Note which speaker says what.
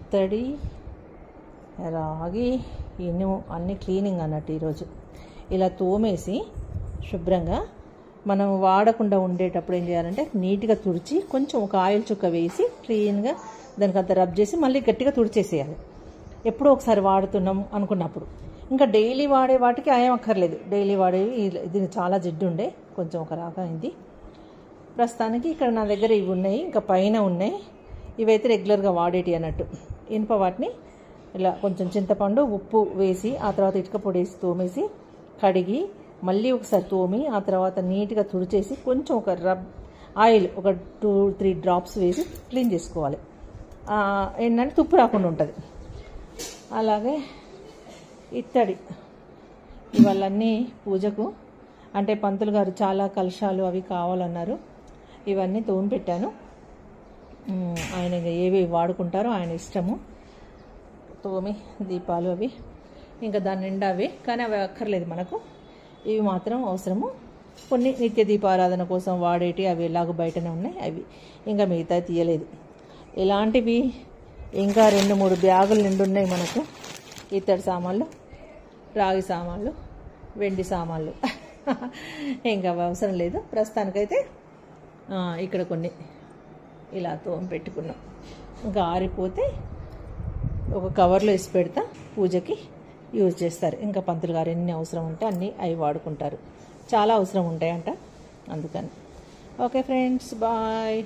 Speaker 1: ఇత్తడి, రాగి, ఇనుము అన్నీ క్లీనింగ్ అన్నట్టు ఈరోజు. ఇలా తోమేసి శుభ్రంగా మనం వాడకుండా ఉండేటప్పుడు ఏం చేయాలంటే నీట్గా తుడిచి కొంచెం ఒక ఆయిల్ చుక్క వేసి క్లీన్గా దానికి అంత రబ్ చేసి మళ్ళీ గట్టిగా తుడిచేసేయాలి. ఎప్పుడో ఒకసారి వాడుతున్నాం అనుకున్నప్పుడు. ఇంకా డైలీ వాడే వాటికి ఏం అక్కర్లేదు. డైలీ వాడేవి ఇది చాలా జిడ్డు ఉండే, కొంచెం ఒక రకమైంది. ప్రస్తుతానికి ఇక్కడ నా దగ్గర ఇవి ఉన్నాయి, ఇంకా పైన ఉన్నాయి. ఇవైతే రెగ్యులర్గా వాడేటి అన్నట్టు. ఇనుప వాటిని ఇలా కొంచెం చింతపండు, ఉప్పు వేసి ఆ తర్వాత ఇటుక పొడి వేసి తోమేసి కడిగి మళ్ళీ ఒకసారి తోమి ఆ తర్వాత నీట్గా తుడిచేసి కొంచెం ఒక ఆయిల్ ఒక 2-3 డ్రాప్స్ వేసి క్లీన్ చేసుకోవాలి. ఏంటంటే తుప్పు రాకుండా ఉంటుంది. అలాగే ఇత్తడి ఇవన్నీ పూజకు అంటే పంతులు గారు చాలా కలశాలు అవి కావాలన్నారు. ఇవన్నీ తోమి పెట్టాను. ఆయన ఏవి వాడుకుంటారో ఆయన ఇష్టము. తోమి దీపాలు అవి ఇంకా దాని నిండా అవి, కానీ అవి అక్కర్లేదు మనకు. ఇవి మాత్రం అవసరము. కొన్ని నిత్య దీపారాధన కోసం వాడేటి అవి ఎలాగో బయటనే ఉన్నాయి. అవి ఇంకా మిగతా తీయలేదు. ఇలాంటివి ఇంకా 2-3 బ్యాగులు నిండున్నాయి మనకు. ఇత్తడి సామాన్లు, రాగి సామాన్లు, వెండి సామాన్లు ఇంకా అవసరం లేదు. ప్రస్తుతానికైతే ఇక్కడ కొన్ని ఇలా తోమి పెట్టుకున్నాం. ఇంకా ఆరిపోతే ఒక కవర్లో వేసి పెడతా, పూజకి యూజ్ చేస్తారు. ఇంకా పంతులు గారు ఎన్ని అవసరం ఉంటే అన్నీ అవి వాడుకుంటారు. చాలా అవసరం ఉంటాయంట అందుకని. Okay friends, bye.